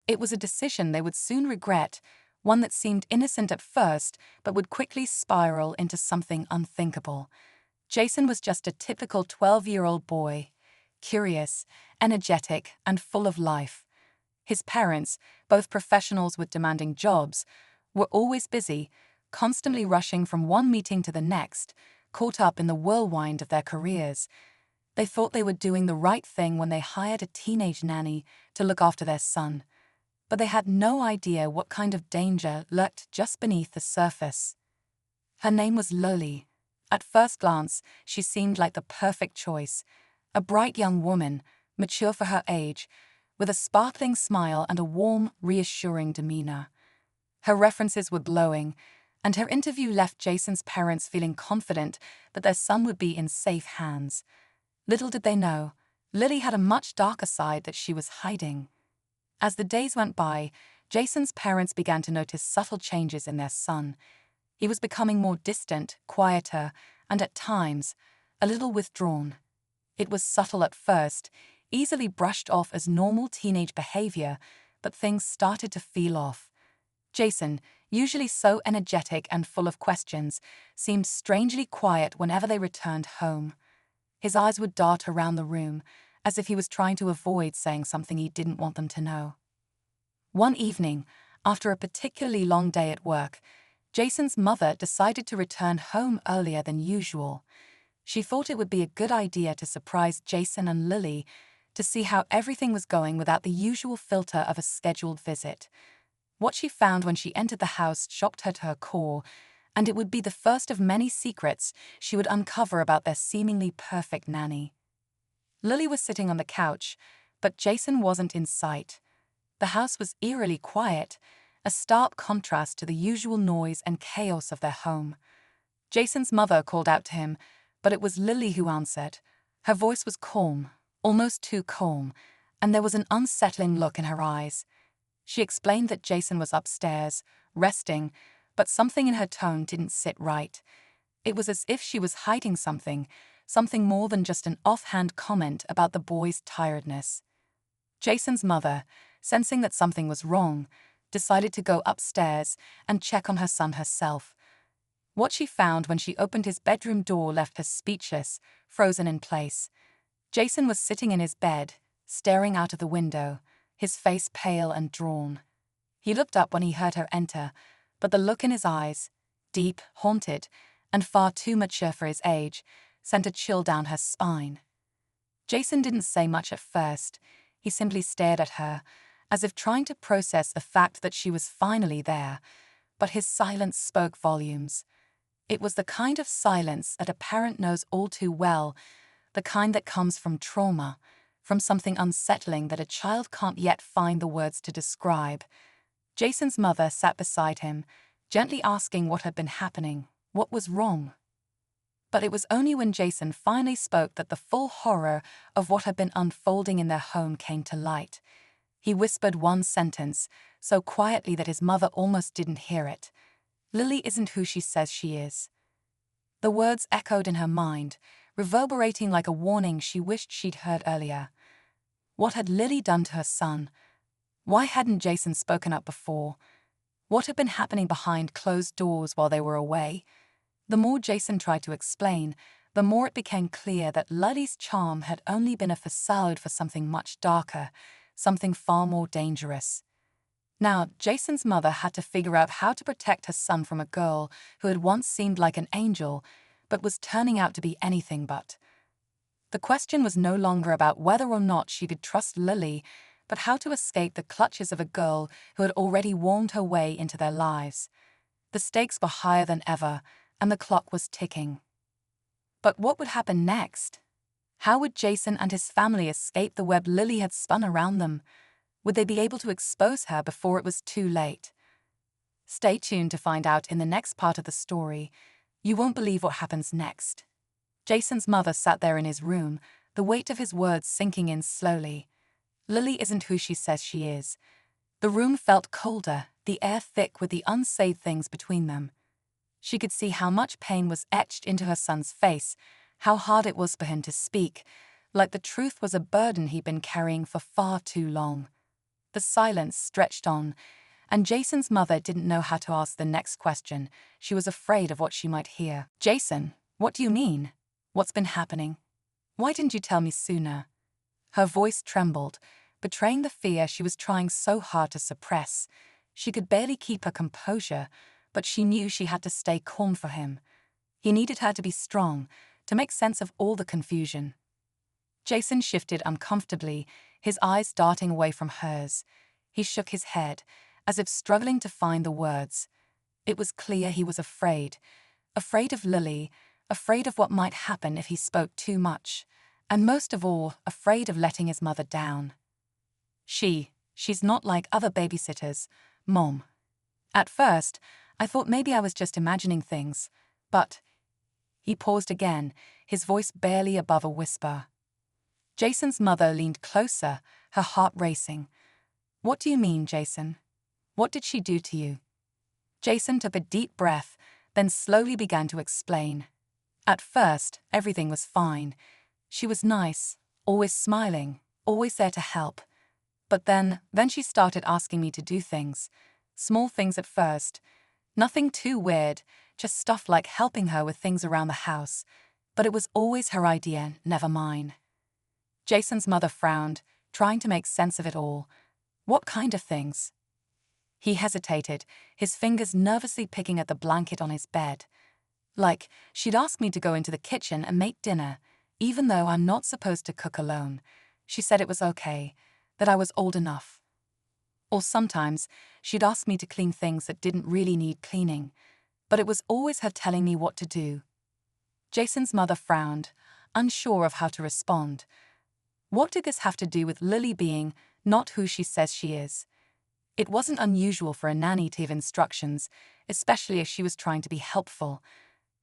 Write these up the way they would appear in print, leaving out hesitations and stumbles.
It was a decision they would soon regret, one that seemed innocent at first but would quickly spiral into something unthinkable. Jason was just a typical 12-year-old boy, curious, energetic, and full of life. His parents, both professionals with demanding jobs, were always busy, constantly rushing from one meeting to the next, caught up in the whirlwind of their careers. They thought they were doing the right thing when they hired a teenage nanny to look after their son, but they had no idea what kind of danger lurked just beneath the surface. Her name was Lily. At first glance, she seemed like the perfect choice. A bright young woman, mature for her age, with a sparkling smile and a warm, reassuring demeanor. Her references were glowing, and her interview left Jason's parents feeling confident that their son would be in safe hands. Little did they know, Lily had a much darker side that she was hiding. As the days went by, Jason's parents began to notice subtle changes in their son. He was becoming more distant, quieter, and at times, a little withdrawn. It was subtle at first, easily brushed off as normal teenage behavior, but things started to feel off. Jason, usually so energetic and full of questions, seemed strangely quiet whenever they returned home. His eyes would dart around the room, as if he was trying to avoid saying something he didn't want them to know. One evening, after a particularly long day at work, Jason's mother decided to return home earlier than usual. She thought it would be a good idea to surprise Jason and Lily to see how everything was going without the usual filter of a scheduled visit. What she found when she entered the house shocked her to her core, and it would be the first of many secrets she would uncover about their seemingly perfect nanny. Lily was sitting on the couch, but Jason wasn't in sight. The house was eerily quiet, a stark contrast to the usual noise and chaos of their home. Jason's mother called out to him, but it was Lily who answered. Her voice was calm, almost too calm, and there was an unsettling look in her eyes. She explained that Jason was upstairs, resting, but something in her tone didn't sit right. It was as if she was hiding something more than just an offhand comment about the boy's tiredness. Jason's mother, sensing that something was wrong, decided to go upstairs and check on her son herself. What she found when she opened his bedroom door left her speechless, frozen in place. Jason was sitting in his bed, staring out of the window, his face pale and drawn. He looked up when he heard her enter, but the look in his eyes, deep, haunted, and far too mature for his age, sent a chill down her spine. Jason didn't say much at first. He simply stared at her, as if trying to process the fact that she was finally there, but his silence spoke volumes. It was the kind of silence that a parent knows all too well, the kind that comes from trauma, from something unsettling that a child can't yet find the words to describe. Jason's mother sat beside him, gently asking what had been happening, what was wrong. But it was only when Jason finally spoke that the full horror of what had been unfolding in their home came to light. He whispered one sentence, so quietly that his mother almost didn't hear it. "Lily isn't who she says she is." The words echoed in her mind, reverberating like a warning she wished she'd heard earlier. What had Lily done to her son? Why hadn't Jason spoken up before? What had been happening behind closed doors while they were away? The more Jason tried to explain, the more it became clear that Lily's charm had only been a facade for something much darker, something far more dangerous. Now, Jason's mother had to figure out how to protect her son from a girl who had once seemed like an angel, but was turning out to be anything but. The question was no longer about whether or not she could trust Lily, but how to escape the clutches of a girl who had already wormed her way into their lives. The stakes were higher than ever, and the clock was ticking. But what would happen next? How would Jason and his family escape the web Lily had spun around them? Would they be able to expose her before it was too late? Stay tuned to find out in the next part of the story. You won't believe what happens next. Jason's mother sat there in his room, the weight of his words sinking in slowly. Lily isn't who she says she is. The room felt colder, the air thick with the unsaid things between them. She could see how much pain was etched into her son's face, how hard it was for him to speak, like the truth was a burden he'd been carrying for far too long. The silence stretched on, and Jason's mother didn't know how to ask the next question. She was afraid of what she might hear. "Jason, what do you mean? What's been happening? Why didn't you tell me sooner?" Her voice trembled, betraying the fear she was trying so hard to suppress. She could barely keep her composure, but she knew she had to stay calm for him. He needed her to be strong, to make sense of all the confusion. Jason shifted uncomfortably, his eyes darting away from hers. He shook his head, as if struggling to find the words. It was clear he was afraid. Afraid of Lily, afraid of what might happen if he spoke too much, and most of all, afraid of letting his mother down. She's not like other babysitters, Mom. At first, I thought maybe I was just imagining things, but... He paused again, his voice barely above a whisper. Jason's mother leaned closer, her heart racing. "What do you mean, Jason? What did she do to you?" Jason took a deep breath, then slowly began to explain. At first, everything was fine. She was nice, always smiling, always there to help. But then she started asking me to do things. Small things at first. Nothing too weird, just stuff like helping her with things around the house. But it was always her idea, never mine. Jason's mother frowned, trying to make sense of it all. What kind of things? He hesitated, his fingers nervously picking at the blanket on his bed. Like, she'd ask me to go into the kitchen and make dinner, even though I'm not supposed to cook alone. She said it was okay, that I was old enough. Or sometimes, she'd ask me to clean things that didn't really need cleaning, but it was always her telling me what to do. Jason's mother frowned, unsure of how to respond. What did this have to do with Lily being not who she says she is? It wasn't unusual for a nanny to give instructions, especially if she was trying to be helpful.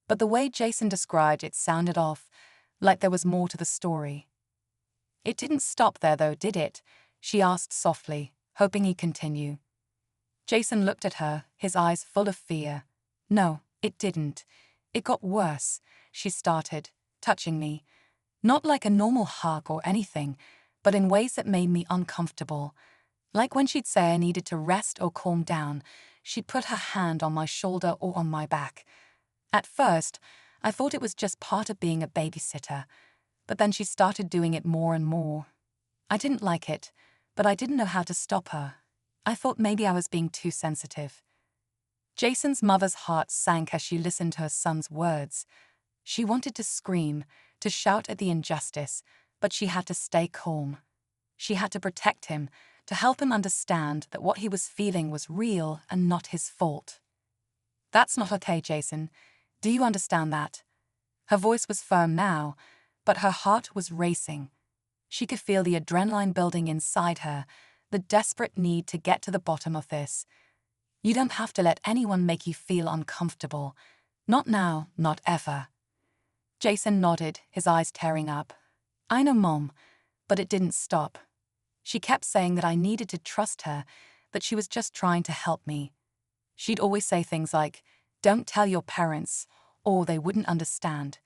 But the way Jason described it sounded off, like there was more to the story. "It didn't stop there though, did it?" she asked softly, hoping he'd continue. Jason looked at her, his eyes full of fear. "No, it didn't. It got worse," she started, touching me. Not like a normal hug or anything, but in ways that made me uncomfortable. Like when she'd say I needed to rest or calm down, she'd put her hand on my shoulder or on my back. At first, I thought it was just part of being a babysitter, but then she started doing it more and more. I didn't like it, but I didn't know how to stop her. I thought maybe I was being too sensitive. Jason's mother's heart sank as she listened to her son's words. She wanted to scream, to shout at the injustice, but she had to stay calm. She had to protect him, to help him understand that what he was feeling was real and not his fault. "That's not okay, Jason. Do you understand that?" Her voice was firm now, but her heart was racing. She could feel the adrenaline building inside her, the desperate need to get to the bottom of this. "You don't have to let anyone make you feel uncomfortable. Not now, not ever." Jason nodded, his eyes tearing up. "I know, Mom," but it didn't stop. She kept saying that I needed to trust her, that she was just trying to help me. She'd always say things like, "Don't tell your parents," or "they wouldn't understand."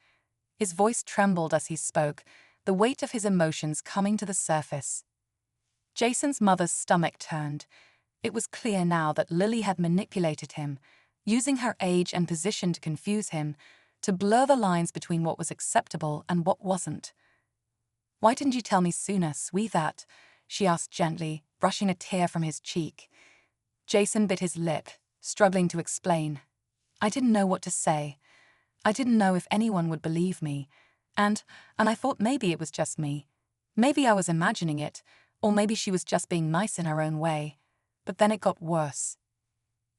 His voice trembled as he spoke, the weight of his emotions coming to the surface. Jason's mother's stomach turned. It was clear now that Lily had manipulated him, using her age and position to confuse him, to blur the lines between what was acceptable and what wasn't. "Why didn't you tell me sooner, sweetheart?" she asked gently, brushing a tear from his cheek. Jason bit his lip, struggling to explain. "I didn't know what to say. I didn't know if anyone would believe me. And I thought maybe it was just me. Maybe I was imagining it, or maybe she was just being nice in her own way. But then it got worse."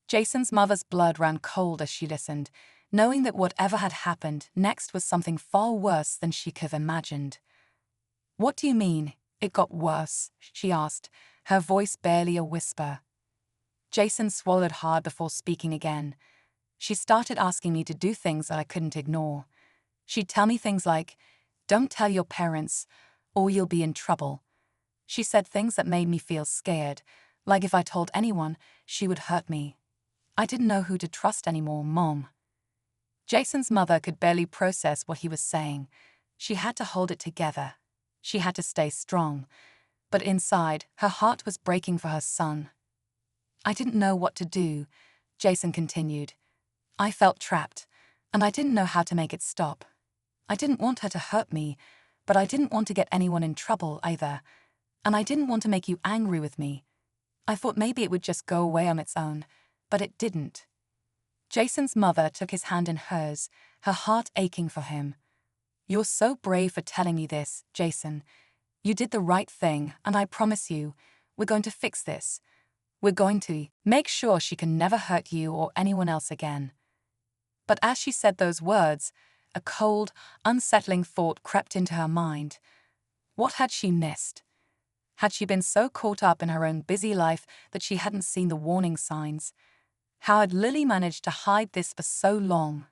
Jason's mother's blood ran cold as she listened, knowing that whatever had happened next was something far worse than she could have imagined. "What do you mean, it got worse?" she asked, her voice barely a whisper. Jason swallowed hard before speaking again. "She started asking me to do things that I couldn't ignore. She'd tell me things like, 'Don't tell your parents, or you'll be in trouble.' She said things that made me feel scared, like if I told anyone, she would hurt me. I didn't know who to trust anymore, Mom." Jason's mother could barely process what he was saying. She had to hold it together. She had to stay strong. But inside, her heart was breaking for her son. "I didn't know what to do," Jason continued. "I felt trapped, and I didn't know how to make it stop. I didn't want her to hurt me, but I didn't want to get anyone in trouble either. And I didn't want to make you angry with me. I thought maybe it would just go away on its own, but it didn't." Jason's mother took his hand in hers, her heart aching for him. "You're so brave for telling me this, Jason. You did the right thing, and I promise you, we're going to fix this. We're going to make sure she can never hurt you or anyone else again." But as she said those words, a cold, unsettling thought crept into her mind. What had she missed? Had she been so caught up in her own busy life that she hadn't seen the warning signs? How had Lily managed to hide this for so long?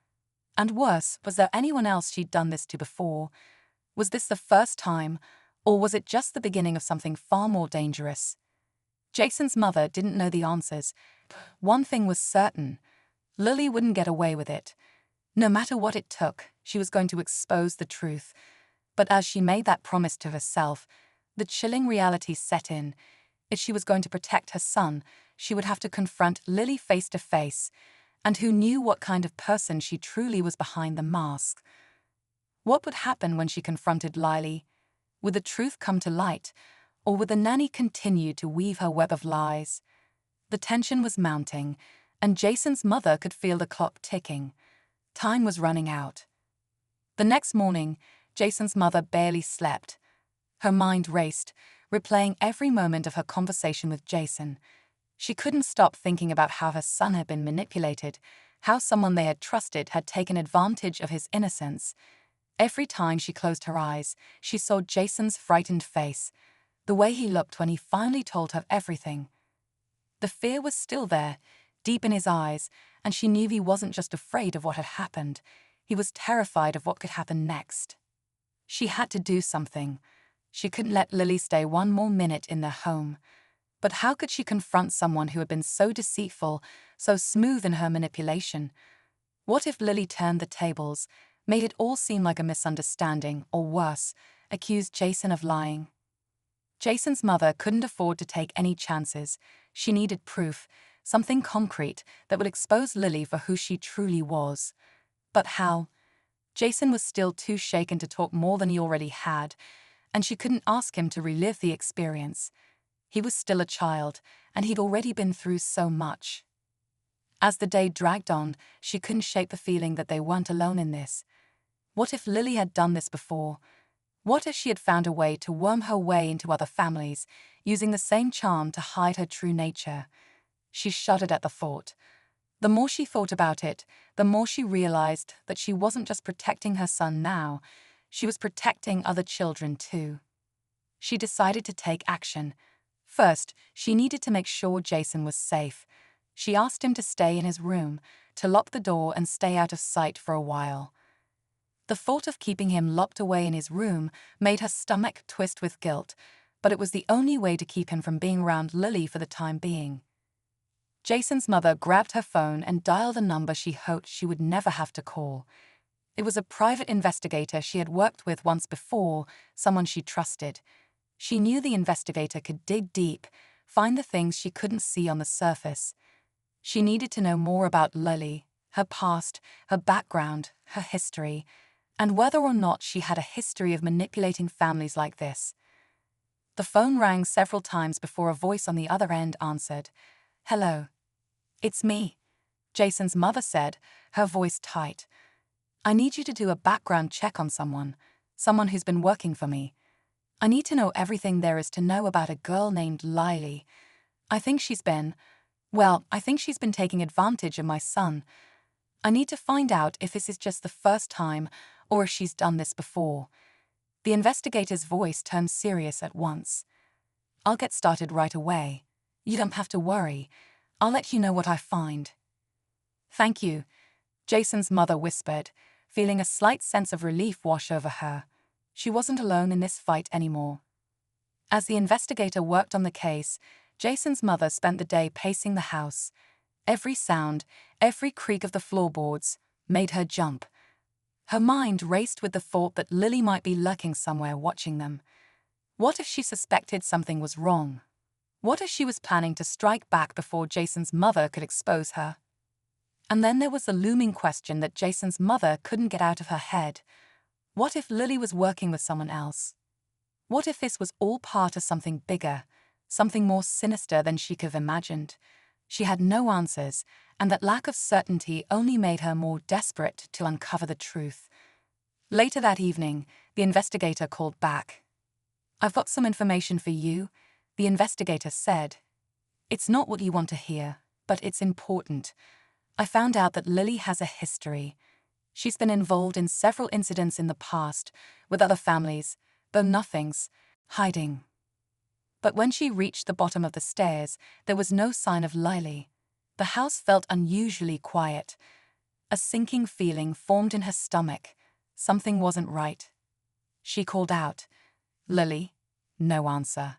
And worse, was there anyone else she'd done this to before? Was this the first time, or was it just the beginning of something far more dangerous? Jason's mother didn't know the answers. One thing was certain: Lily wouldn't get away with it. No matter what it took, she was going to expose the truth. But as she made that promise to herself, the chilling reality set in. If she was going to protect her son, she would have to confront Lily face to face. And who knew what kind of person she truly was behind the mask? What would happen when she confronted Lily? Would the truth come to light, or would the nanny continue to weave her web of lies? The tension was mounting, and Jason's mother could feel the clock ticking. Time was running out. The next morning, Jason's mother barely slept. Her mind raced, replaying every moment of her conversation with Jason. She couldn't stop thinking about how her son had been manipulated, how someone they had trusted had taken advantage of his innocence. Every time she closed her eyes, she saw Jason's frightened face, the way he looked when he finally told her everything. The fear was still there, deep in his eyes, and she knew he wasn't just afraid of what had happened. He was terrified of what could happen next. She had to do something. She couldn't let Lily stay one more minute in their home. But how could she confront someone who had been so deceitful, so smooth in her manipulation? What if Lily turned the tables, made it all seem like a misunderstanding, or worse, accused Jason of lying? Jason's mother couldn't afford to take any chances. She needed proof, something concrete that would expose Lily for who she truly was. But how? Jason was still too shaken to talk more than he already had, and she couldn't ask him to relive the experience. He was still a child, and he'd already been through so much. As the day dragged on, she couldn't shake the feeling that they weren't alone in this. What if Lily had done this before? What if she had found a way to worm her way into other families, using the same charm to hide her true nature? She shuddered at the thought. The more she thought about it, the more she realized that she wasn't just protecting her son now, she was protecting other children too. She decided to take action. First, she needed to make sure Jason was safe. She asked him to stay in his room, to lock the door and stay out of sight for a while. The thought of keeping him locked away in his room made her stomach twist with guilt, but it was the only way to keep him from being around Lily for the time being. Jason's mother grabbed her phone and dialed a number she hoped she would never have to call. It was a private investigator she had worked with once before, someone she trusted. She knew the investigator could dig deep, find the things she couldn't see on the surface. She needed to know more about Lily, her past, her background, her history, and whether or not she had a history of manipulating families like this. The phone rang several times before a voice on the other end answered. "Hello. It's me," Jason's mother said, her voice tight. "I need you to do a background check on someone who's been working for me. I need to know everything there is to know about a girl named Lily. I think she's been taking advantage of my son. I need to find out if this is just the first time or if she's done this before." The investigator's voice turned serious at once. "I'll get started right away. You don't have to worry. I'll let you know what I find." "Thank you," Jason's mother whispered, feeling a slight sense of relief wash over her. She wasn't alone in this fight anymore. As the investigator worked on the case, Jason's mother spent the day pacing the house. Every sound, every creak of the floorboards made her jump. Her mind raced with the thought that Lily might be lurking somewhere watching them. What if she suspected something was wrong? What if she was planning to strike back before Jason's mother could expose her? And then there was the looming question that Jason's mother couldn't get out of her head. What if Lily was working with someone else? What if this was all part of something bigger, something more sinister than she could have imagined? She had no answers, and that lack of certainty only made her more desperate to uncover the truth. Later that evening, the investigator called back. "I've got some information for you," the investigator said. "It's not what you want to hear, but it's important. I found out that Lily has a history. She's been involved in several incidents in the past with other families, though nothing's hiding." But when she reached the bottom of the stairs, there was no sign of Lily. The house felt unusually quiet. A sinking feeling formed in her stomach. Something wasn't right. She called out, "Lily?" No answer.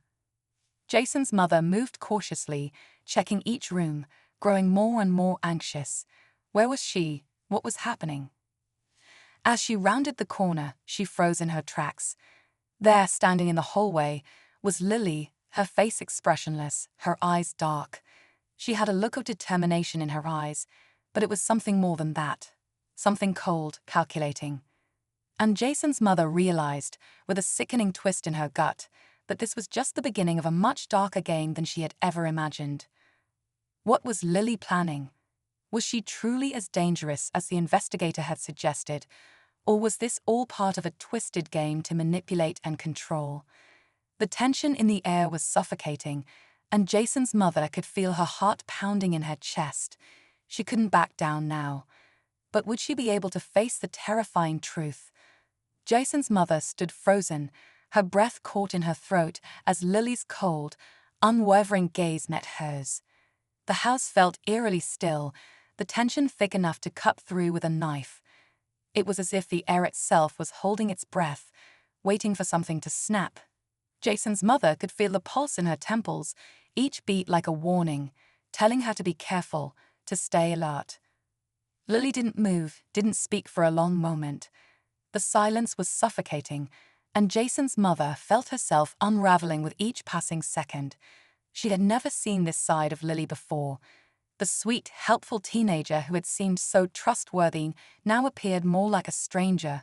Jason's mother moved cautiously, checking each room, growing more and more anxious. Where was she? What was happening? As she rounded the corner, she froze in her tracks. There, standing in the hallway, was Lily, her face expressionless, her eyes dark. She had a look of determination in her eyes, but it was something more than that. Something cold, calculating. And Jason's mother realized, with a sickening twist in her gut, that this was just the beginning of a much darker game than she had ever imagined. What was Lily planning? Was she truly as dangerous as the investigator had suggested, or was this all part of a twisted game to manipulate and control? The tension in the air was suffocating, and Jason's mother could feel her heart pounding in her chest. She couldn't back down now. But would she be able to face the terrifying truth? Jason's mother stood frozen, her breath caught in her throat as Lily's cold, unwavering gaze met hers. The house felt eerily still, the tension thick enough to cut through with a knife. It was as if the air itself was holding its breath, waiting for something to snap. Jason's mother could feel the pulse in her temples, each beat like a warning, telling her to be careful, to stay alert. Lily didn't move, didn't speak for a long moment. The silence was suffocating, and Jason's mother felt herself unraveling with each passing second. She had never seen this side of Lily before. The sweet, helpful teenager who had seemed so trustworthy now appeared more like a stranger,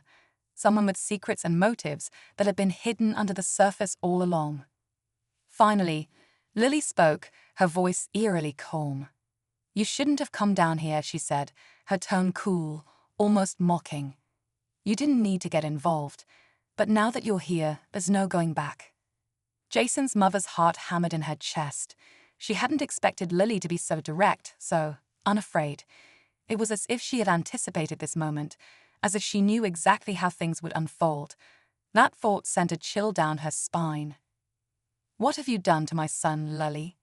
someone with secrets and motives that had been hidden under the surface all along. Finally, Lily spoke, her voice eerily calm. "You shouldn't have come down here," she said, her tone cool, almost mocking. "You didn't need to get involved, but now that you're here, there's no going back." Jason's mother's heart hammered in her chest. She hadn't expected Lily to be so direct, so unafraid. It was as if she had anticipated this moment, as if she knew exactly how things would unfold. That thought sent a chill down her spine. "What have you done to my son, Lily?"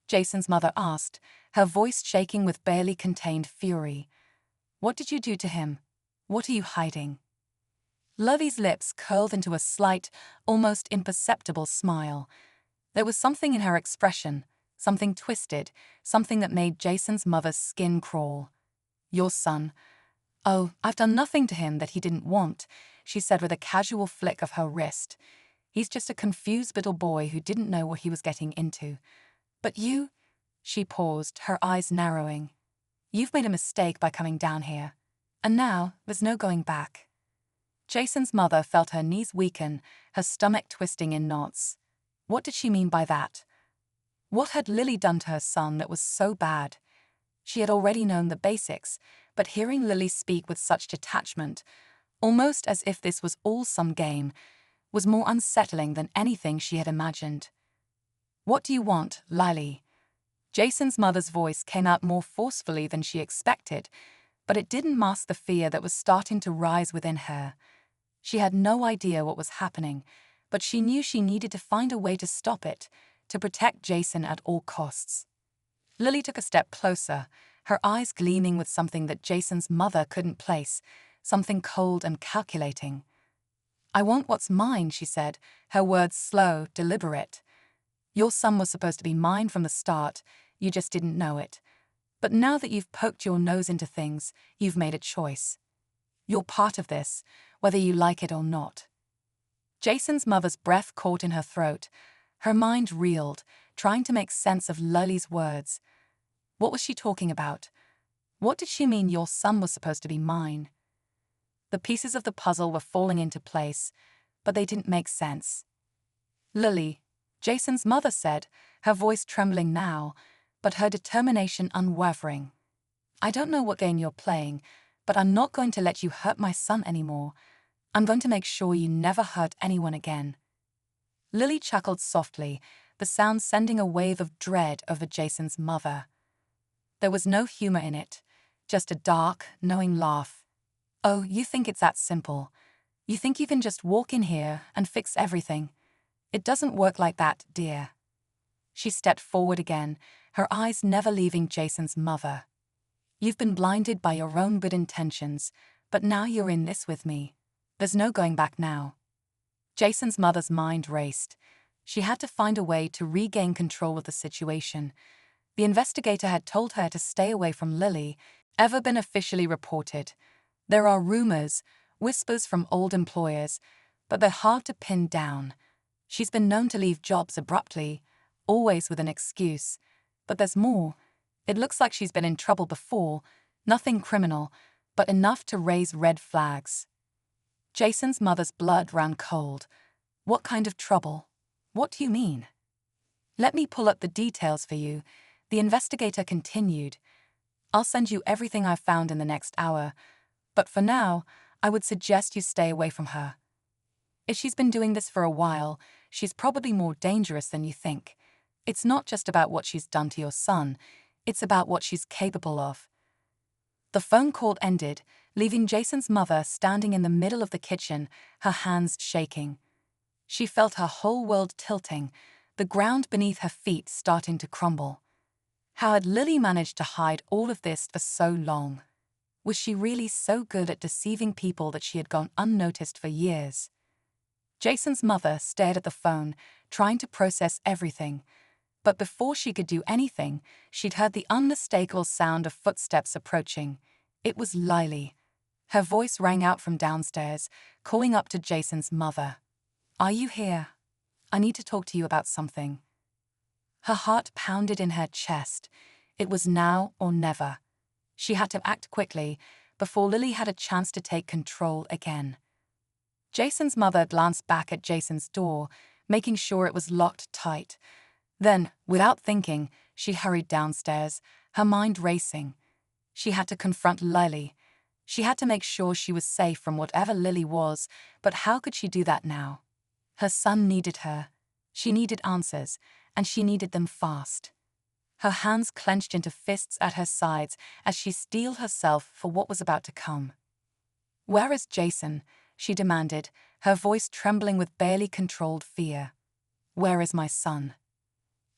Jason's mother asked, her voice shaking with barely contained fury. "What did you do to him? What are you hiding?" Lily's lips curled into a slight, almost imperceptible smile. There was something in her expression, something twisted, something that made Jason's mother's skin crawl. "Your son? Oh, I've done nothing to him that he didn't want," she said with a casual flick of her wrist. "He's just a confused little boy who didn't know what he was getting into. But you?" She paused, her eyes narrowing. "You've made a mistake by coming down here. And now, there's no going back." Jason's mother felt her knees weaken, her stomach twisting in knots. What did she mean by that? What had Lily done to her son that was so bad? She had already known the basics, but hearing Lily speak with such detachment, almost as if this was all some game, was more unsettling than anything she had imagined. "What do you want, Lily?" Jason's mother's voice came out more forcefully than she expected, but it didn't mask the fear that was starting to rise within her. She had no idea what was happening, but she knew she needed to find a way to stop it, to protect Jason at all costs. Lily took a step closer, her eyes gleaming with something that Jason's mother couldn't place, something cold and calculating. "I want what's mine," she said, her words slow, deliberate. "Your son was supposed to be mine from the start, you just didn't know it. But now that you've poked your nose into things, you've made a choice. You're part of this, whether you like it or not." Jason's mother's breath caught in her throat. Her mind reeled, trying to make sense of Lily's words. What was she talking about? What did she mean your son was supposed to be mine? The pieces of the puzzle were falling into place, but they didn't make sense. Lily, Jason's mother said, her voice trembling now, but her determination unwavering. I don't know what game you're playing, but I'm not going to let you hurt my son anymore. I'm going to make sure you never hurt anyone again. Lily chuckled softly, the sound sending a wave of dread over Jason's mother. There was no humor in it, just a dark, knowing laugh. Oh, you think it's that simple. You think you can just walk in here and fix everything. It doesn't work like that, dear. She stepped forward again, her eyes never leaving Jason's mother. You've been blinded by your own good intentions, but now you're in this with me. There's no going back now. Jason's mother's mind raced. She had to find a way to regain control of the situation. The investigator had told her to stay away from Lily, ever been officially reported. There are rumors, whispers from old employers, but they're hard to pin down. She's been known to leave jobs abruptly, always with an excuse. But there's more. It looks like she's been in trouble before, nothing criminal, but enough to raise red flags. Jason's mother's blood ran cold. What kind of trouble? What do you mean? Let me pull up the details for you, the investigator continued. I'll send you everything I've found in the next hour, but for now, I would suggest you stay away from her. If she's been doing this for a while, she's probably more dangerous than you think. It's not just about what she's done to your son, it's about what she's capable of. The phone call ended, leaving Jason's mother standing in the middle of the kitchen, her hands shaking. She felt her whole world tilting, the ground beneath her feet starting to crumble. How had Lily managed to hide all of this for so long? Was she really so good at deceiving people that she had gone unnoticed for years? Jason's mother stared at the phone, trying to process everything. But before she could do anything, she'd heard the unmistakable sound of footsteps approaching. It was Lily. Her voice rang out from downstairs, calling up to Jason's mother. Are you here? I need to talk to you about something. Her heart pounded in her chest. It was now or never. She had to act quickly, before Lily had a chance to take control again. Jason's mother glanced back at Jason's door, making sure it was locked tight. Then, without thinking, she hurried downstairs, her mind racing. She had to confront Lily. She had to make sure she was safe from whatever Lily was, but how could she do that now? Her son needed her. She needed answers, and she needed them fast. Her hands clenched into fists at her sides as she steeled herself for what was about to come. Where is Jason? She demanded, her voice trembling with barely controlled fear. Where is my son?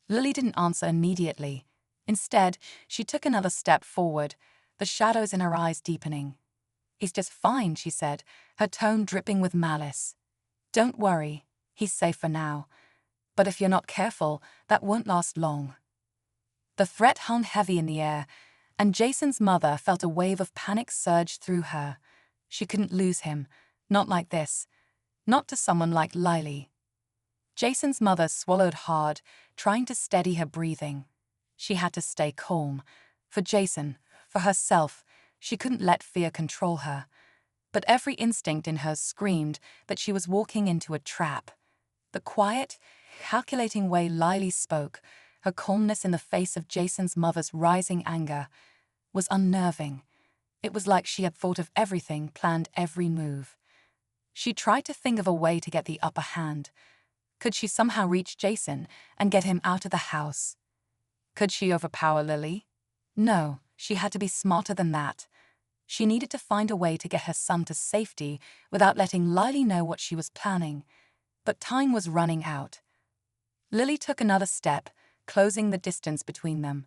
Lily didn't answer immediately. Instead, she took another step forward, the shadows in her eyes deepening. He's just fine, she said, her tone dripping with malice. Don't worry, he's safe for now. But if you're not careful, that won't last long. The threat hung heavy in the air, and Jason's mother felt a wave of panic surge through her. She couldn't lose him, not like this, not to someone like Lily. Jason's mother swallowed hard, trying to steady her breathing. She had to stay calm. For Jason, for herself, she couldn't let fear control her. But every instinct in her screamed that she was walking into a trap. The quiet, calculating way Lily spoke, her calmness in the face of Jason's mother's rising anger, was unnerving. It was like she had thought of everything, planned every move. She tried to think of a way to get the upper hand. Could she somehow reach Jason and get him out of the house? Could she overpower Lily? No, she had to be smarter than that. She needed to find a way to get her son to safety without letting Lily know what she was planning. But time was running out. Lily took another step, closing the distance between them.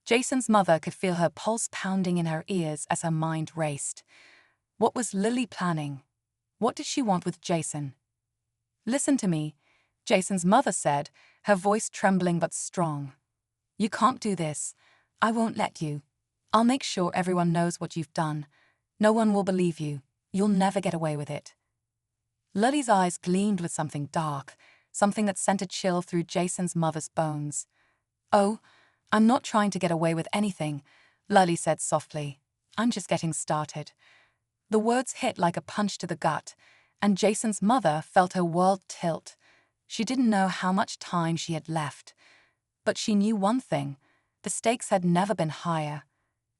Jason's mother could feel her pulse pounding in her ears as her mind raced. What was Lily planning? What did she want with Jason? Listen to me, Jason's mother said, her voice trembling but strong. You can't do this. I won't let you. I'll make sure everyone knows what you've done. No one will believe you. You'll never get away with it. Lily's eyes gleamed with something dark, something that sent a chill through Jason's mother's bones. "Oh, I'm not trying to get away with anything," Lily said softly. "I'm just getting started." The words hit like a punch to the gut, and Jason's mother felt her world tilt. She didn't know how much time she had left. But she knew one thing: the stakes had never been higher.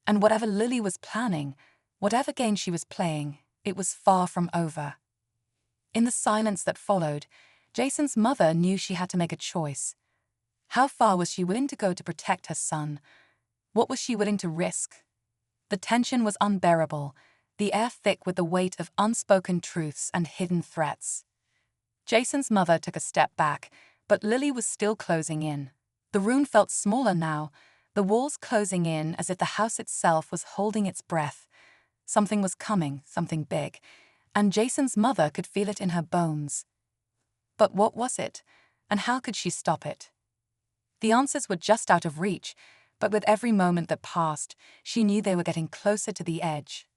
And whatever Lily was planning, whatever game she was playing, it was far from over. In the silence that followed, Jason's mother knew she had to make a choice. How far was she willing to go to protect her son? What was she willing to risk? The tension was unbearable, the air thick with the weight of unspoken truths and hidden threats. Jason's mother took a step back, but Lily was still closing in. The room felt smaller now, the walls closing in as if the house itself was holding its breath. Something was coming, something big, and Jason's mother could feel it in her bones. But what was it, and how could she stop it? The answers were just out of reach, but with every moment that passed, she knew they were getting closer to the edge.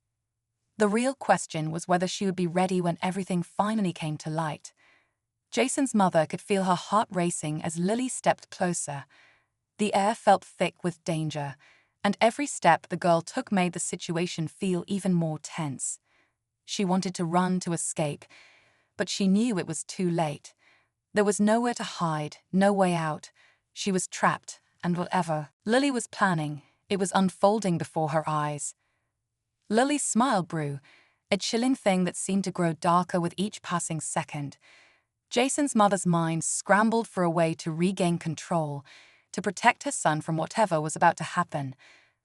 The real question was whether she would be ready when everything finally came to light. Jason's mother could feel her heart racing as Lily stepped closer. The air felt thick with danger, and every step the girl took made the situation feel even more tense. She wanted to run to escape, but she knew it was too late. There was nowhere to hide, no way out. She was trapped, and whatever Lily was planning, it was unfolding before her eyes. Lily's smile grew, a chilling thing that seemed to grow darker with each passing second. Jason's mother's mind scrambled for a way to regain control, to protect her son from whatever was about to happen.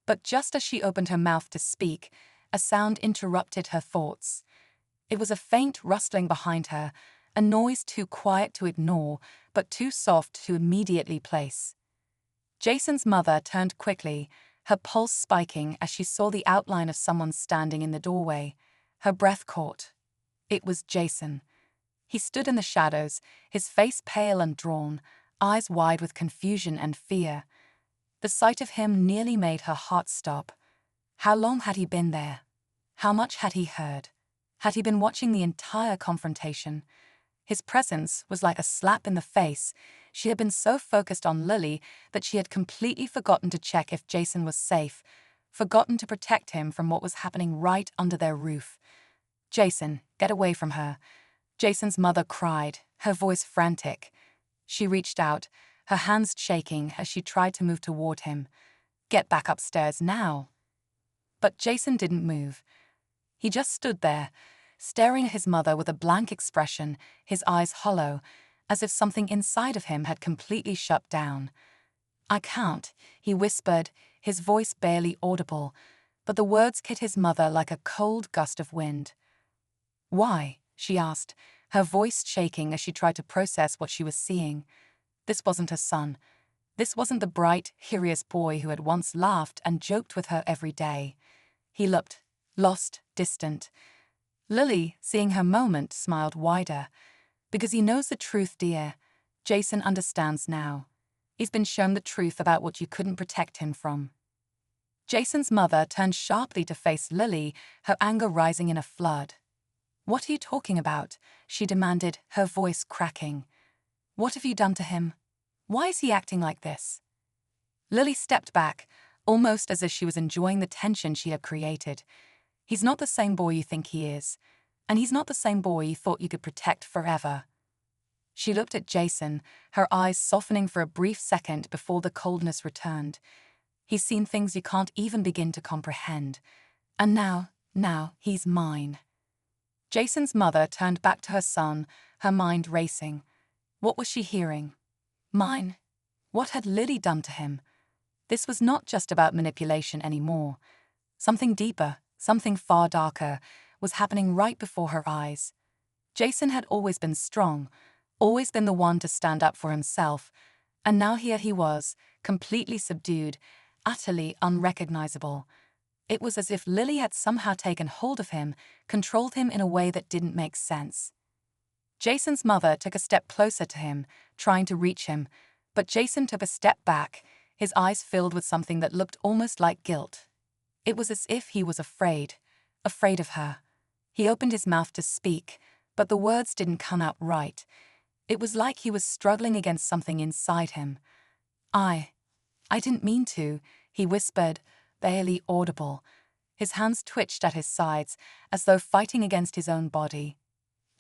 But just as she opened her mouth to speak, a sound interrupted her thoughts. It was a faint rustling behind her, a noise too quiet to ignore, but too soft to immediately place. Jason's mother turned quickly, her pulse spiking as she saw the outline of someone standing in the doorway. Her breath caught. It was Jason. He stood in the shadows, his face pale and drawn, eyes wide with confusion and fear. The sight of him nearly made her heart stop. How long had he been there? How much had he heard? Had he been watching the entire confrontation? His presence was like a slap in the face. She had been so focused on Lily that she had completely forgotten to check if Jason was safe, forgotten to protect him from what was happening right under their roof. "Jason, get away from her," Jason's mother cried, her voice frantic. She reached out, her hands shaking as she tried to move toward him. "Get back upstairs now." But Jason didn't move. He just stood there, staring at his mother with a blank expression, his eyes hollow, as if something inside of him had completely shut down. "I can't," he whispered, his voice barely audible, but the words hit his mother like a cold gust of wind. "Why?" she asked, her voice shaking as she tried to process what she was seeing. This wasn't her son. This wasn't the bright, curious boy who had once laughed and joked with her every day. He looked lost, distant. Lily, seeing her moment, smiled wider. "Because he knows the truth, dear. Jason understands now. He's been shown the truth about what you couldn't protect him from." Jason's mother turned sharply to face Lily, her anger rising in a flood. "What are you talking about?" she demanded, her voice cracking. "What have you done to him? Why is he acting like this?" Lily stepped back, almost as if she was enjoying the tension she had created. "He's not the same boy you think he is, and he's not the same boy you thought you could protect forever." She looked at Jason, her eyes softening for a brief second before the coldness returned. "He's seen things you can't even begin to comprehend. And now, he's mine." Jason's mother turned back to her son, her mind racing. What was she hearing? Mine? What had Lily done to him? This was not just about manipulation anymore. Something deeper, something far darker, was happening right before her eyes. Jason had always been strong, always been the one to stand up for himself, and now here he was, completely subdued, utterly unrecognizable. It was as if Lily had somehow taken hold of him, controlled him in a way that didn't make sense. Jason's mother took a step closer to him, trying to reach him, but Jason took a step back, his eyes filled with something that looked almost like guilt. It was as if he was afraid of her. He opened his mouth to speak, but the words didn't come out right. It was like he was struggling against something inside him. I didn't mean to," he whispered, barely audible. His hands twitched at his sides, as though fighting against his own body.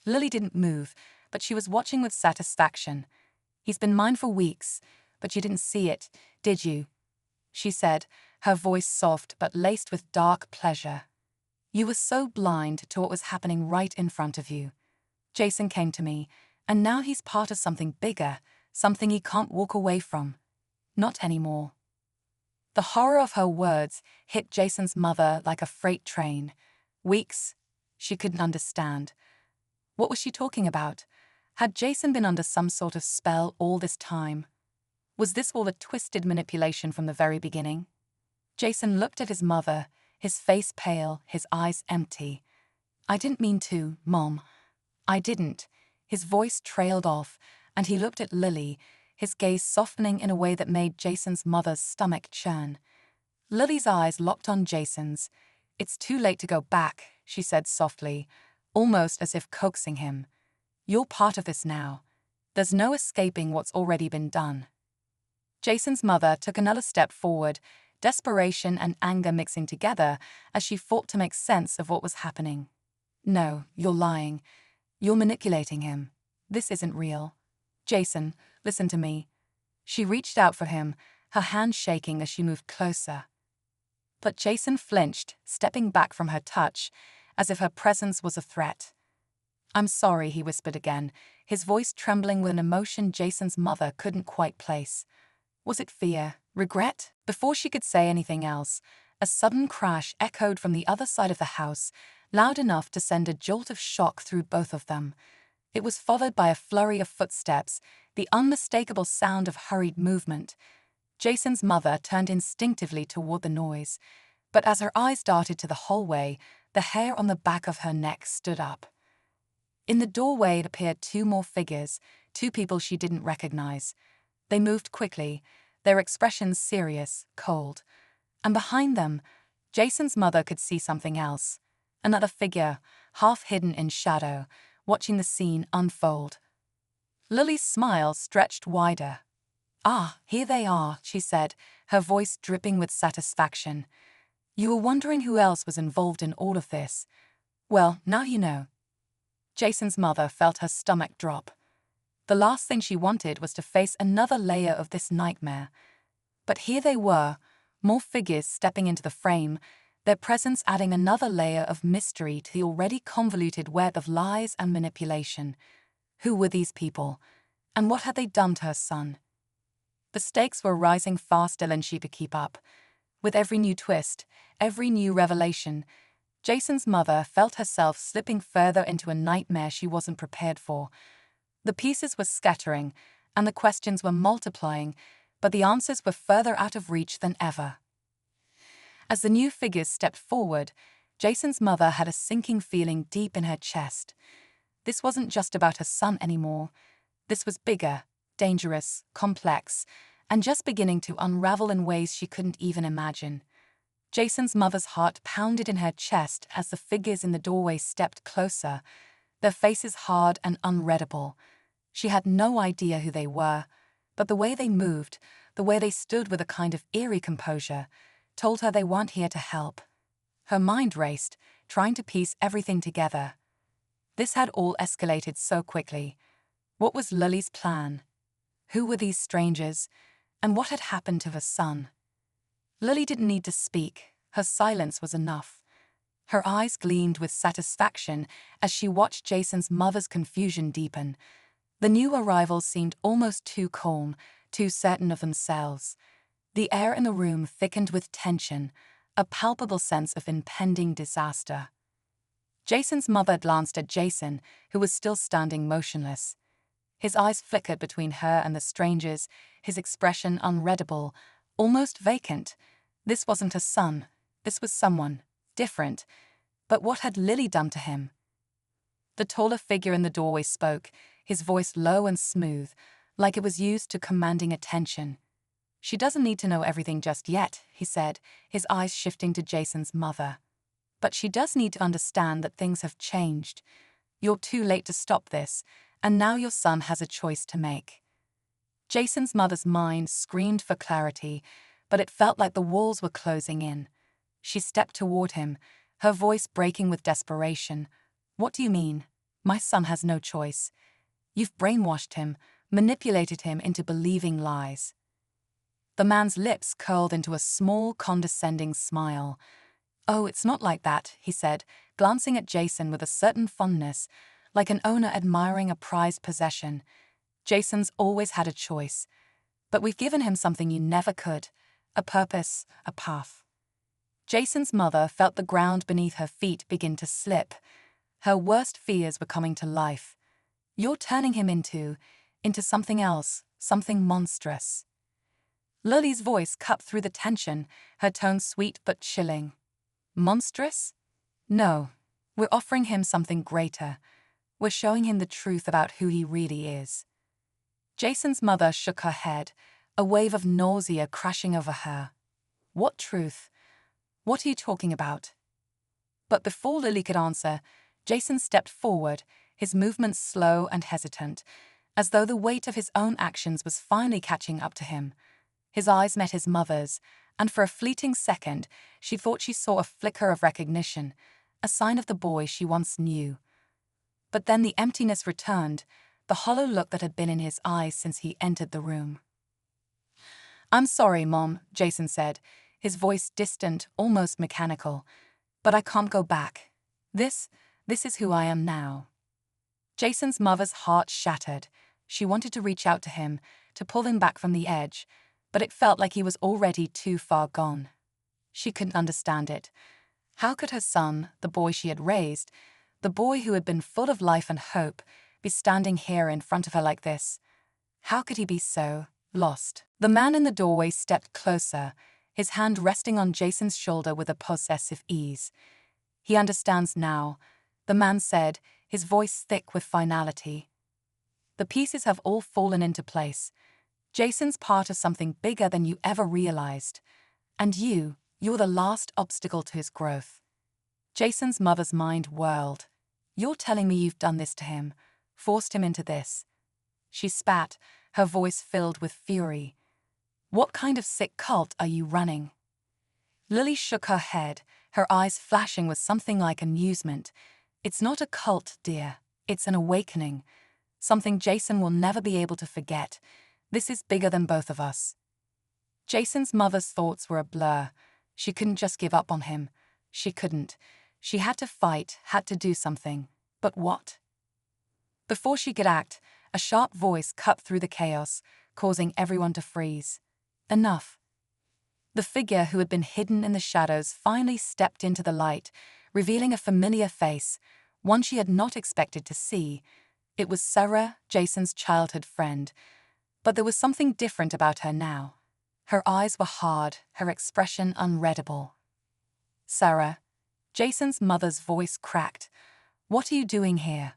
Lily didn't move, but she was watching with satisfaction. "He's been mine for weeks, but you didn't see it, did you?" she said, her voice soft but laced with dark pleasure. "You were so blind to what was happening right in front of you. Jason came to me, and now he's part of something bigger, something he can't walk away from. Not anymore." The horror of her words hit Jason's mother like a freight train. Weeks? She couldn't understand. What was she talking about? Had Jason been under some sort of spell all this time? Was this all a twisted manipulation from the very beginning? Jason looked at his mother, his face pale, his eyes empty. "I didn't mean to, Mom. I didn't." His voice trailed off, and he looked at Lily, his gaze softening in a way that made Jason's mother's stomach churn. Lily's eyes locked on Jason's. "It's too late to go back," she said softly, almost as if coaxing him. "You're part of this now. There's no escaping what's already been done." Jason's mother took another step forward, desperation and anger mixing together as she fought to make sense of what was happening. "No, you're lying. You're manipulating him. This isn't real. Jason, listen to me." She reached out for him, her hand shaking as she moved closer. But Jason flinched, stepping back from her touch, as if her presence was a threat. "I'm sorry," he whispered again, his voice trembling with an emotion Jason's mother couldn't quite place. Was it fear? Regret? Before she could say anything else, a sudden crash echoed from the other side of the house, loud enough to send a jolt of shock through both of them. It was followed by a flurry of footsteps, the unmistakable sound of hurried movement. Jason's mother turned instinctively toward the noise, but as her eyes darted to the hallway, the hair on the back of her neck stood up. In the doorway appeared two more figures, two people she didn't recognize. They moved quickly, their expressions serious, cold. And behind them, Jason's mother could see something else. Another figure, half hidden in shadow, watching the scene unfold. Lily's smile stretched wider. "Ah, here they are," she said, her voice dripping with satisfaction. "You were wondering who else was involved in all of this. Well, now you know." Jason's mother felt her stomach drop. The last thing she wanted was to face another layer of this nightmare. But here they were, more figures stepping into the frame, their presence adding another layer of mystery to the already convoluted web of lies and manipulation. Who were these people? And what had they done to her son? The stakes were rising faster than she could keep up. With every new twist, every new revelation, Jason's mother felt herself slipping further into a nightmare she wasn't prepared for. The pieces were scattering, and the questions were multiplying, but the answers were further out of reach than ever. As the new figures stepped forward, Jason's mother had a sinking feeling deep in her chest. This wasn't just about her son anymore. This was bigger, dangerous, complex, and just beginning to unravel in ways she couldn't even imagine. Jason's mother's heart pounded in her chest as the figures in the doorway stepped closer, their faces hard and unreadable. She had no idea who they were, but the way they moved, the way they stood with a kind of eerie composure, told her they weren't here to help. Her mind raced, trying to piece everything together. This had all escalated so quickly. What was Lily's plan? Who were these strangers? And what had happened to her son? Lily didn't need to speak. Her silence was enough. Her eyes gleamed with satisfaction as she watched Jason's mother's confusion deepen. The new arrivals seemed almost too calm, too certain of themselves. The air in the room thickened with tension, a palpable sense of impending disaster. Jason's mother glanced at Jason, who was still standing motionless. His eyes flickered between her and the strangers, his expression unreadable, almost vacant. This wasn't a son. This was someone different. But what had Lily done to him? The taller figure in the doorway spoke, his voice low and smooth, like it was used to commanding attention. "She doesn't need to know everything just yet," he said, his eyes shifting to Jason's mother. "But she does need to understand that things have changed. You're too late to stop this, and now your son has a choice to make. Jason's mother's mind screamed for clarity, but it felt like the walls were closing in. She stepped toward him, her voice breaking with desperation. What do you mean? My son has no choice. You've brainwashed him, manipulated him into believing lies. The man's lips curled into a small, condescending smile. Oh, it's not like that, he said, glancing at Jason with a certain fondness, like an owner admiring a prized possession. Jason's always had a choice, but we've given him something you never could, a purpose, a path. Jason's mother felt the ground beneath her feet begin to slip. Her worst fears were coming to life. You're turning him into something else, something monstrous. Lily's voice cut through the tension, her tone sweet but chilling. Monstrous? No, we're offering him something greater. We're showing him the truth about who he really is. Jason's mother shook her head, a wave of nausea crashing over her. What truth? What are you talking about? But before Lily could answer, Jason stepped forward, his movements slow and hesitant, as though the weight of his own actions was finally catching up to him. His eyes met his mother's, and for a fleeting second, she thought she saw a flicker of recognition, a sign of the boy she once knew. But then the emptiness returned, the hollow look that had been in his eyes since he entered the room. I'm sorry, Mom, Jason said, his voice distant, almost mechanical, but I can't go back. This is who I am now. Jason's mother's heart shattered. She wanted to reach out to him, to pull him back from the edge, but it felt like he was already too far gone. She couldn't understand it. How could her son, the boy she had raised, the boy who had been full of life and hope, be standing here in front of her like this? How could he be so lost? The man in the doorway stepped closer, his hand resting on Jason's shoulder with a possessive ease. He understands now, the man said, his voice thick with finality. The pieces have all fallen into place. Jason's part of something bigger than you ever realized. And you're the last obstacle to his growth. Jason's mother's mind whirled. You're telling me you've done this to him, forced him into this. She spat, her voice filled with fury. What kind of sick cult are you running? Lily shook her head, her eyes flashing with something like amusement. It's not a cult, dear. It's an awakening. Something Jason will never be able to forget. This is bigger than both of us. Jason's mother's thoughts were a blur. She couldn't just give up on him. She couldn't. She had to fight, had to do something. But what? Before she could act, a sharp voice cut through the chaos, causing everyone to freeze. Enough. The figure who had been hidden in the shadows finally stepped into the light, revealing a familiar face, one she had not expected to see. It was Sarah, Jason's childhood friend. But there was something different about her now. Her eyes were hard, her expression unreadable. Sarah, Jason's mother's voice cracked. What are you doing here?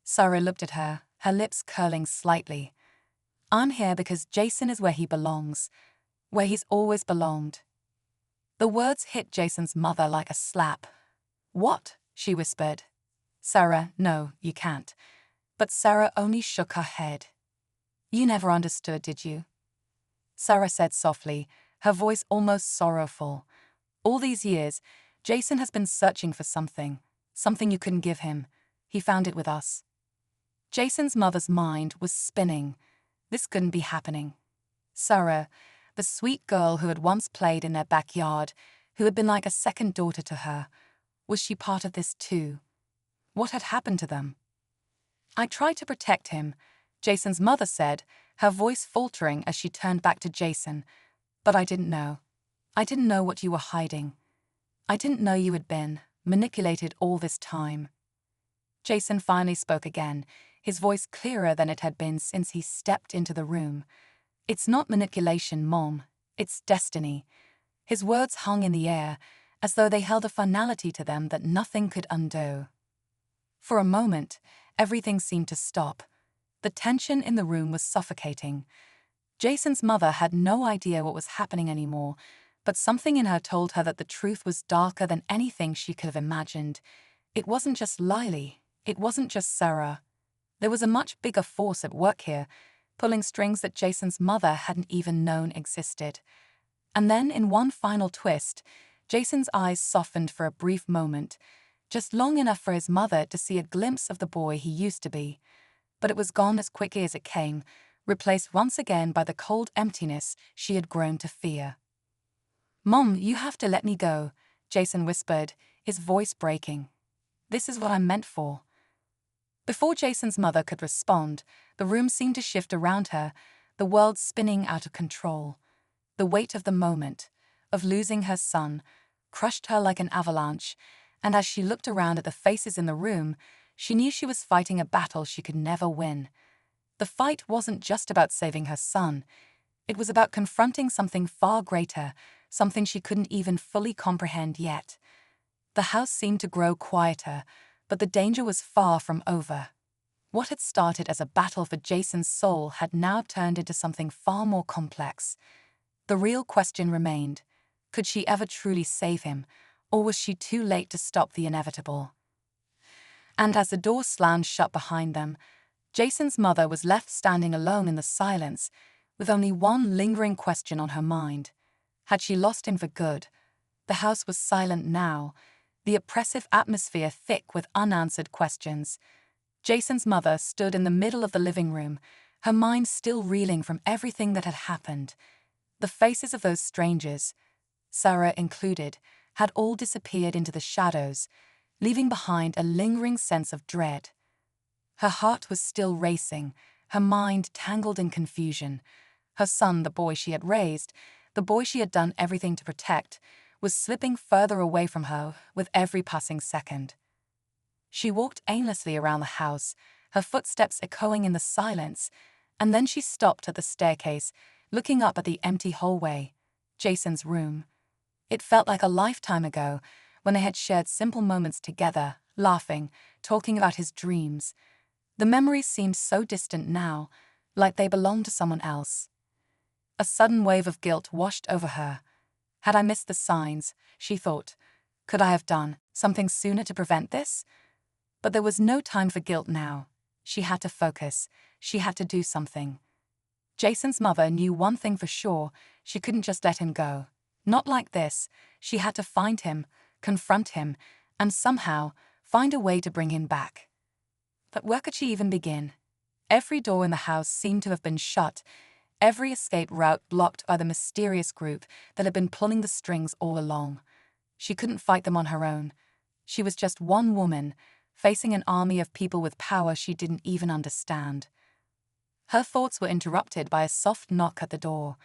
Sarah looked at her, her lips curling slightly. I'm here because Jason is where he belongs, where he's always belonged. The words hit Jason's mother like a slap. What? She whispered. Sarah, no, you can't. But Sarah only shook her head. You never understood, did you? Sarah said softly, her voice almost sorrowful. All these years, Jason has been searching for something you couldn't give him. He found it with us. Jason's mother's mind was spinning. This couldn't be happening. Sarah, the sweet girl who had once played in their backyard, who had been like a second daughter to her, was she part of this too? What had happened to them? I tried to protect him, Jason's mother said, her voice faltering as she turned back to Jason. But I didn't know. I didn't know what you were hiding. I didn't know you had been manipulated all this time. Jason finally spoke again, his voice clearer than it had been since he stepped into the room. It's not manipulation, Mom. It's destiny. His words hung in the air, as though they held a finality to them that nothing could undo. For a moment, everything seemed to stop. The tension in the room was suffocating. Jason's mother had no idea what was happening anymore, but something in her told her that the truth was darker than anything she could have imagined. It wasn't just Lily, It wasn't just Sarah. There was a much bigger force at work here, pulling strings that Jason's mother hadn't even known existed. And then, in one final twist, Jason's eyes softened for a brief moment, just long enough for his mother to see a glimpse of the boy he used to be. But it was gone as quickly as it came, replaced once again by the cold emptiness she had grown to fear. "Mom, you have to let me go," Jason whispered, his voice breaking. "This is what I'm meant for." Before Jason's mother could respond, the room seemed to shift around her, the world spinning out of control. The weight of the moment, of losing her son, crushed her like an avalanche, and as she looked around at the faces in the room, she knew she was fighting a battle she could never win. The fight wasn't just about saving her son. It was about confronting something far greater, something she couldn't even fully comprehend yet. The house seemed to grow quieter, but the danger was far from over. What had started as a battle for Jason's soul had now turned into something far more complex. The real question remained: could she ever truly save him, or was she too late to stop the inevitable? And as the door slammed shut behind them, Jason's mother was left standing alone in the silence, with only one lingering question on her mind. Had she lost him for good? The house was silent now, the oppressive atmosphere thick with unanswered questions. Jason's mother stood in the middle of the living room, her mind still reeling from everything that had happened. The faces of those strangers, Sarah included, had all disappeared into the shadows, leaving behind a lingering sense of dread. Her heart was still racing, her mind tangled in confusion. Her son, the boy she had raised, the boy she had done everything to protect, was slipping further away from her with every passing second. She walked aimlessly around the house, her footsteps echoing in the silence, and then she stopped at the staircase, looking up at the empty hallway, Jason's room. It felt like a lifetime ago, when they had shared simple moments together, laughing, talking about his dreams. The memories seemed so distant now, like they belonged to someone else. A sudden wave of guilt washed over her. Had I missed the signs, she thought? Could I have done something sooner to prevent this? But there was no time for guilt now. She had to focus. She had to do something. Jason's mother knew one thing for sure: she couldn't just let him go. Not like this. She had to find him, confront him, and somehow find a way to bring him back. But where could she even begin? Every door in the house seemed to have been shut, every escape route blocked by the mysterious group that had been pulling the strings all along. She couldn't fight them on her own. She was just one woman, facing an army of people with power she didn't even understand. Her thoughts were interrupted by a soft knock at the door.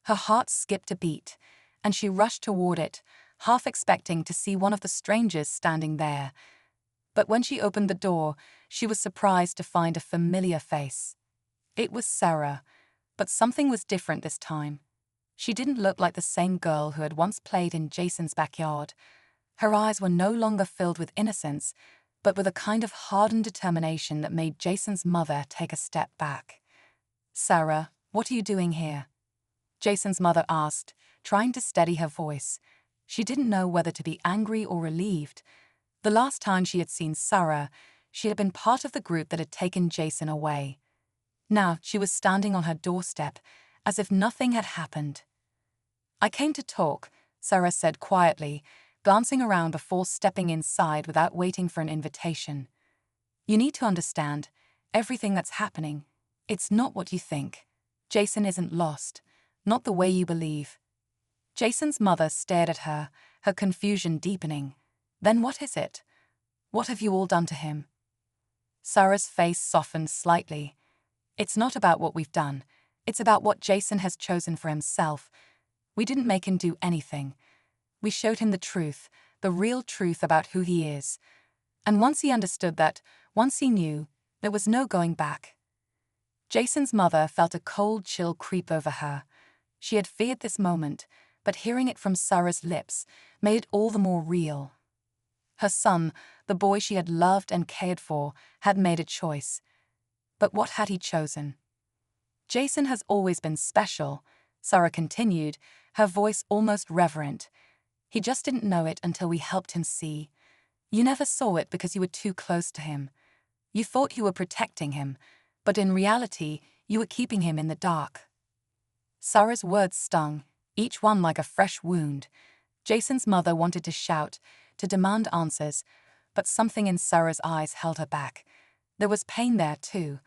Her heart skipped a beat, and she rushed toward it, half expecting to see one of the strangers standing there. But when she opened the door, she was surprised to find a familiar face. It was Sarah, but something was different this time. She didn't look like the same girl who had once played in Jason's backyard. Her eyes were no longer filled with innocence, but with a kind of hardened determination that made Jason's mother take a step back. "Sarah, what are you doing here?" Jason's mother asked, trying to steady her voice. She didn't know whether to be angry or relieved. The last time she had seen Sarah, she had been part of the group that had taken Jason away. Now she was standing on her doorstep, as if nothing had happened. "I came to talk," Sarah said quietly, glancing around before stepping inside without waiting for an invitation. "You need to understand, everything that's happening, it's not what you think. Jason isn't lost, not the way you believe." Jason's mother stared at her, her confusion deepening. "Then what is it? What have you all done to him?" Sarah's face softened slightly. "It's not about what we've done. It's about what Jason has chosen for himself. We didn't make him do anything. We showed him the truth, the real truth about who he is. And once he understood that, once he knew, there was no going back." Jason's mother felt a cold chill creep over her. She had feared this moment, but hearing it from Sarah's lips made it all the more real. Her son, the boy she had loved and cared for, had made a choice. But what had he chosen? "Jason has always been special," Sarah continued, her voice almost reverent. "He just didn't know it until we helped him see. You never saw it because you were too close to him. You thought you were protecting him, but in reality, you were keeping him in the dark. Sarah's words stung, each one like a fresh wound. Jason's mother wanted to shout, to demand answers, but something in Sarah's eyes held her back. There was pain there too,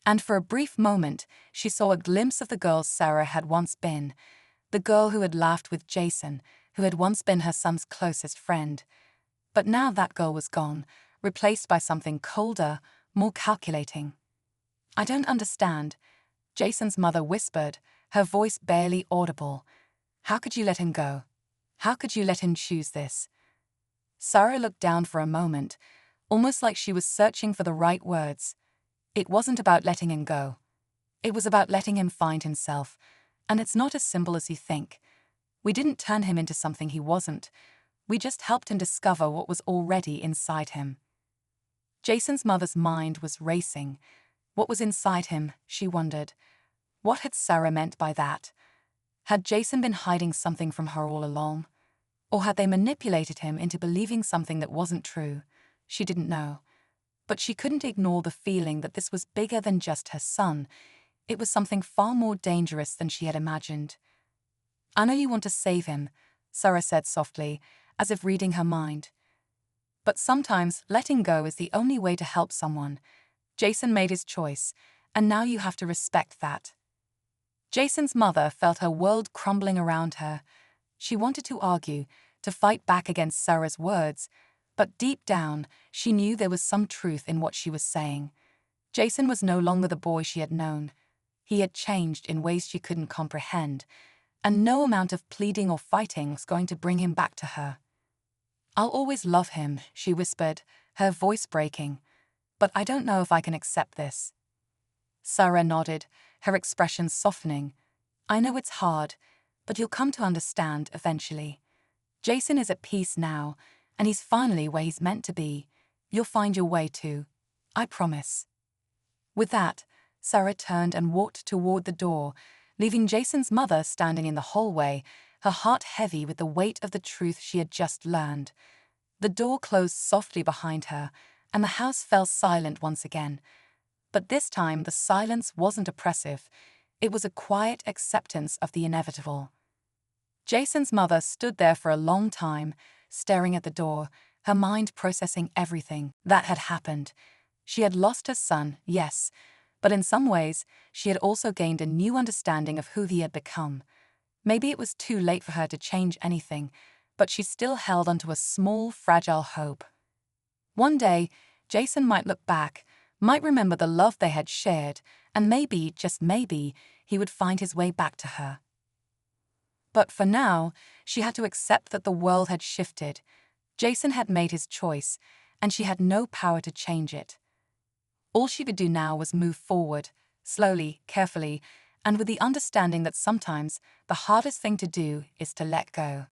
and for a brief moment, she saw a glimpse of the girl Sarah had once been, the girl who had laughed with Jason, who had once been her son's closest friend. But now that girl was gone, replaced by something colder, more calculating. "I don't understand," Jason's mother whispered, her voice barely audible. "How could you let him go? How could you let him choose this?" Sarah looked down for a moment, almost like she was searching for the right words. It wasn't about letting him go. It was about letting him find himself, and it's not as simple as you think. We didn't turn him into something he wasn't. We just helped him discover what was already inside him. Jason's mother's mind was racing. What was inside him, she wondered. What had Sarah meant by that? Had Jason been hiding something from her all along? Or had they manipulated him into believing something that wasn't true? She didn't know. But she couldn't ignore the feeling that this was bigger than just her son. It was something far more dangerous than she had imagined. "I know you want to save him," Sarah said softly, as if reading her mind. "But sometimes letting go is the only way to help someone. Jason made his choice, and now you have to respect that." Jason's mother felt her world crumbling around her. She wanted to argue, to fight back against Sarah's words, but deep down, she knew there was some truth in what she was saying. Jason was no longer the boy she had known. He had changed in ways she couldn't comprehend, and no amount of pleading or fighting was going to bring him back to her. "I'll always love him," she whispered, her voice breaking. "But I don't know if I can accept this." Sarah nodded, her expression softening. "I know it's hard, but you'll come to understand eventually. Jason is at peace now, and he's finally where he's meant to be. You'll find your way too. I promise." With that, Sarah turned and walked toward the door, leaving Jason's mother standing in the hallway, her heart heavy with the weight of the truth she had just learned. The door closed softly behind her, and the house fell silent once again. But this time the silence wasn't oppressive. It was a quiet acceptance of the inevitable. Jason's mother stood there for a long time, staring at the door, her mind processing everything that had happened. She had lost her son, yes, but in some ways, she had also gained a new understanding of who he had become. Maybe it was too late for her to change anything, but she still held onto a small, fragile hope. One day, Jason might look back, might remember the love they had shared, and maybe, just maybe, he would find his way back to her. But for now, she had to accept that the world had shifted. Jason had made his choice, and she had no power to change it. All she could do now was move forward, slowly, carefully, and with the understanding that sometimes the hardest thing to do is to let go.